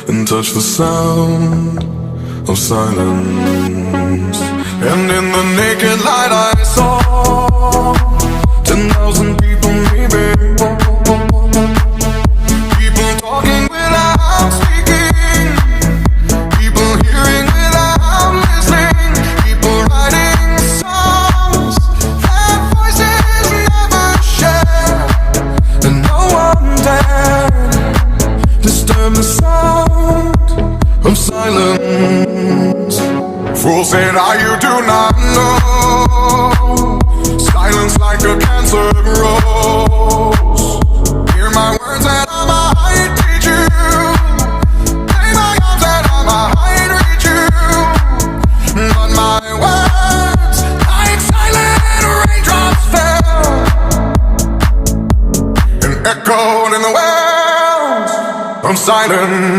and touch the sound of silence. And in the naked light I saw 10,000 people maybe, people talking without speaking, people hearing without listening, people writing songs that voices never share, and no one dared disturb the sound of silence. Fool said, you do not know. Silence like a cancer grows. Hear my words and I might teach you. Play my arms and I might reach you. But my words, like silent raindrops, fell and echoed in the wells of silence.